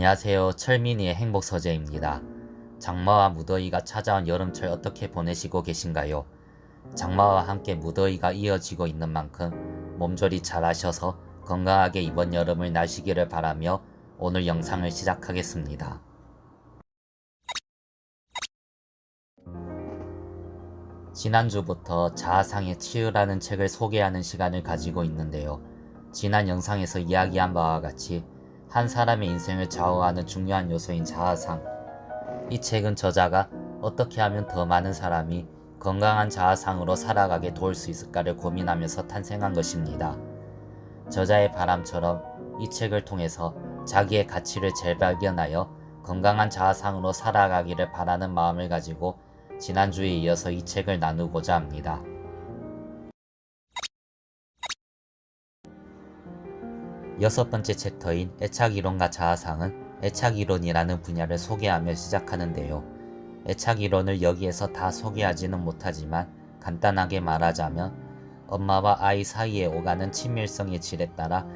안녕하세요. 철민이의 행복서재입니다. 장마와 무더위가 찾아온 여름철 어떻게 보내시고 계신가요? 장마와 함께 무더위가 이어지고 있는 만큼 몸조리 잘 하셔서 건강하게 이번 여름을 나시기를 바라며 오늘 영상을 시작하겠습니다. 지난주부터 자아상의 치유라는 책을 소개하는 시간을 가지고 있는데요. 지난 영상에서 이야기한 바와 같이 한 사람의 인생을 좌우하는 중요한 요소인 자아상. 이 책은 저자가 어떻게 하면 더 많은 사람이 건강한 자아상으로 살아가게 도울 수 있을까를 고민하면서 탄생한 것입니다. 저자의 바람처럼 이 책을 통해서 자기의 가치를 재발견하여 건강한 자아상으로 살아가기를 바라는 마음을 가지고 지난주에 이어서 이 책을 나누고자 합니다. 여섯 번째 챕터인 애착이론과 자아상은 애착이론이라는 분야를 소개하며 시작하는데요. 애착이론을 여기에서 다 소개하지는 못하지만 간단하게 말하자면 엄마와 아이 사이에 오가는 친밀성의 질에 따라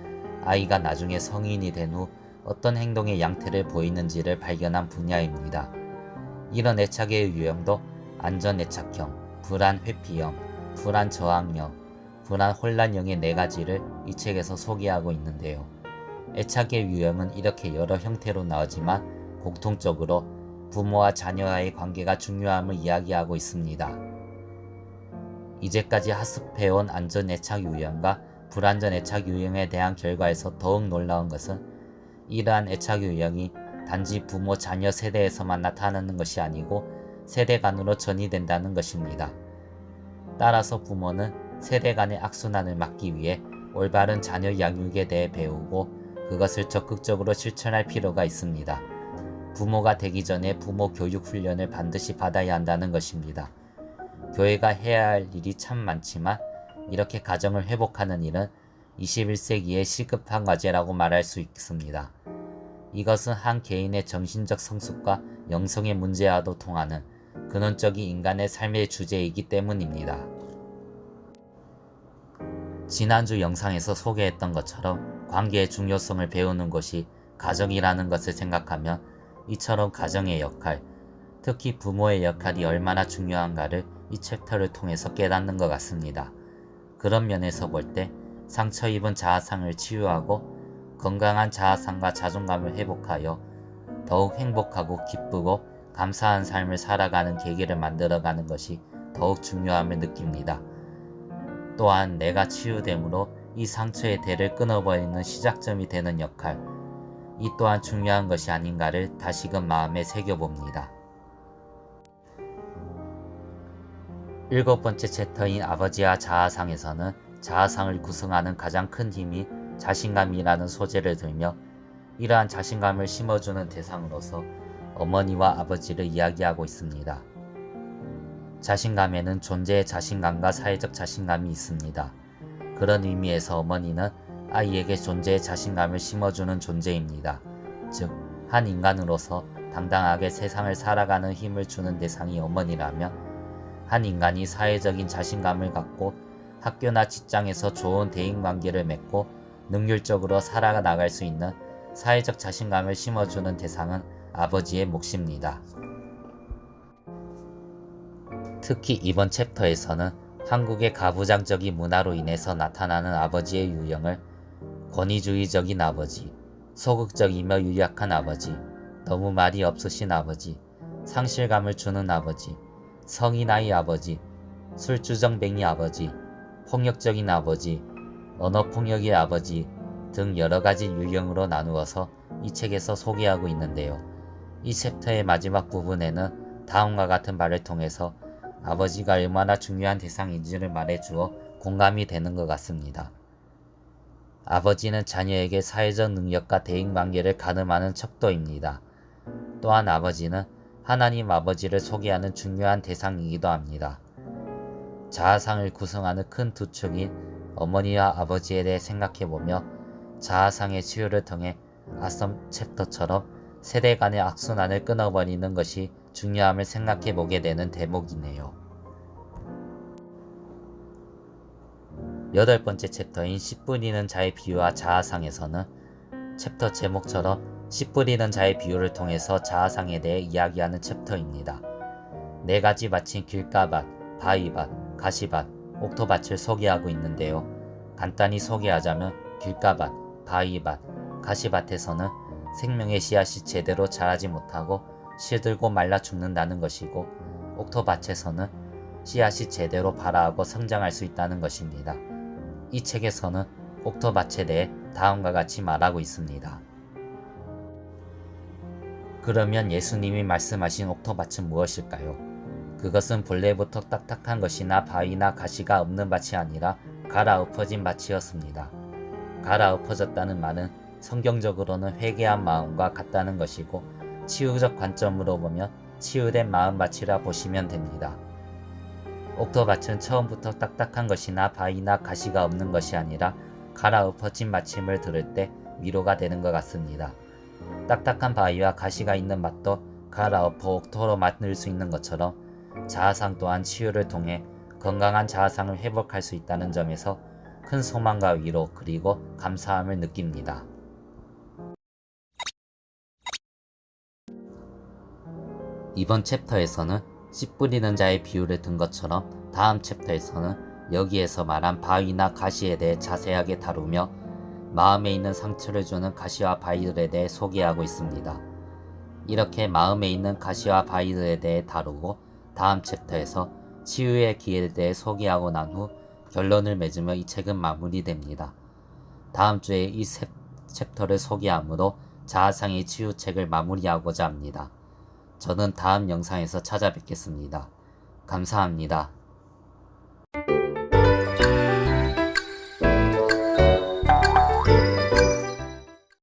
아이가 나중에 성인이 된 후 어떤 행동의 양태를 보이는지를 발견한 분야입니다. 이런 애착의 유형도 안전애착형, 불안회피형, 불안저항형, 불안혼란형의 4가지를 이 책에서 소개하고 있는데요. 애착의 유형은 이렇게 여러 형태로 나오지만 공통적으로 부모와 자녀와의 관계가 중요함을 이야기하고 있습니다. 이제까지 학습해온 안전애착 유형과 불안전애착 유형에 대한 결과에서 더욱 놀라운 것은 이러한 애착 유형이 단지 부모 자녀 세대에서만 나타나는 것이 아니고 세대 간으로 전이된다는 것입니다. 따라서 부모는 세대 간의 악순환을 막기 위해 올바른 자녀 양육에 대해 배우고 그것을 적극적으로 실천할 필요가 있습니다. 부모가 되기 전에 부모 교육 훈련을 반드시 받아야 한다는 것입니다. 교회가 해야 할 일이 참 많지만 이렇게 가정을 회복하는 일은 21세기의 시급한 과제라고 말할 수 있습니다. 이것은 한 개인의 정신적 성숙과 영성의 문제와도 통하는 근원적인 인간의 삶의 주제이기 때문입니다. 지난주 영상에서 소개했던 것처럼 관계의 중요성을 배우는 것이 가정이라는 것을 생각하면 이처럼 가정의 역할, 특히 부모의 역할이 얼마나 중요한가를 이 챕터를 통해서 깨닫는 것 같습니다. 그런 면에서 볼 때 상처 입은 자아상을 치유하고 건강한 자아상과 자존감을 회복하여 더욱 행복하고 기쁘고 감사한 삶을 살아가는 계기를 만들어가는 것이 더욱 중요함을 느낍니다. 또한 내가 치유됨으로 이 상처의 대를 끊어버리는 시작점이 되는 역할, 이 또한 중요한 것이 아닌가를 다시금 마음에 새겨봅니다. 7번째 챕터인 아버지와 자아상에서는 자아상을 구성하는 가장 큰 힘이 자신감이라는 소재를 들며 이러한 자신감을 심어주는 대상으로서 어머니와 아버지를 이야기하고 있습니다. 자신감에는 존재의 자신감과 사회적 자신감이 있습니다. 그런 의미에서 어머니는 아이에게 존재의 자신감을 심어주는 존재입니다. 즉, 한 인간으로서 당당하게 세상을 살아가는 힘을 주는 대상이 어머니라면 한 인간이 사회적인 자신감을 갖고 학교나 직장에서 좋은 대인관계를 맺고 능률적으로 살아나갈 수 있는 사회적 자신감을 심어주는 대상은 아버지의 몫입니다. 특히 이번 챕터에서는 한국의 가부장적인 문화로 인해서 나타나는 아버지의 유형을 권위주의적인 아버지, 소극적이며 유약한 아버지, 너무 말이 없으신 아버지, 상실감을 주는 아버지, 성이 나이 아버지, 술주정뱅이 아버지, 폭력적인 아버지, 언어폭력의 아버지 등 여러가지 유형으로 나누어서 이 책에서 소개하고 있는데요. 이 챕터의 마지막 부분에는 다음과 같은 말을 통해서 아버지가 얼마나 중요한 대상인지를 말해주어 공감이 되는 것 같습니다. 아버지는 자녀에게 사회적 능력과 대인관계를 가늠하는 척도입니다. 또한 아버지는 하나님 아버지를 소개하는 중요한 대상이기도 합니다. 자아상을 구성하는 큰 두 축인 어머니와 아버지에 대해 생각해보며 자아상의 치유를 통해 앞선 챕터처럼 세대 간의 악순환을 끊어버리는 것이 중요함을 생각해보게 되는 대목이네요. 8번째 챕터인 씨 뿌리는 자의 비유와 자아상에서는 챕터 제목처럼 씨 뿌리는 자의 비유를 통해서 자아상에 대해 이야기하는 챕터입니다. 4가지 밭인 길가밭, 바위밭, 가시밭, 옥토밭을 소개하고 있는데요. 간단히 소개하자면 길가밭, 바위밭, 가시밭에서는 생명의 씨앗이 제대로 자라지 못하고 시들고 말라 죽는다는 것이고, 옥토밭에서는 씨앗이 제대로 발아하고 성장할 수 있다는 것입니다. 이 책에서는 옥토밭에 대해 다음과 같이 말하고 있습니다. 그러면 예수님이 말씀하신 옥토밭은 무엇일까요? 그것은 본래부터 딱딱한 것이나 바위나 가시가 없는 밭이 아니라 갈아엎어진 밭이었습니다. 갈아엎어졌다는 말은 성경적으로는 회개한 마음과 같다는 것이고, 치유적 관점으로 보면 치유된 마음밭이라 보시면 됩니다. 옥토밭은 처음부터 딱딱한 것이나 바위나 가시가 없는 것이 아니라 갈아엎어진 밭임을 들을 때 위로가 되는 것 같습니다. 딱딱한 바위와 가시가 있는 밭도 갈아엎어 옥토로 만들 수 있는 것처럼 자아상 또한 치유를 통해 건강한 자아상을 회복할 수 있다는 점에서 큰 소망과 위로 그리고 감사함을 느낍니다. 이번 챕터에서는 씨 뿌리는 자의 비유를 든 것처럼 다음 챕터에서는 여기에서 말한 바위나 가시에 대해 자세하게 다루며 마음에 있는 상처를 주는 가시와 바위들에 대해 소개하고 있습니다. 이렇게 마음에 있는 가시와 바위들에 대해 다루고 다음 챕터에서 치유의 기회에 대해 소개하고 난 후 결론을 맺으며 이 책은 마무리됩니다. 다음 주에 이 챕터를 소개함으로 자아상의 치유책을 마무리하고자 합니다. 저는 다음 영상에서 찾아뵙겠습니다. 감사합니다.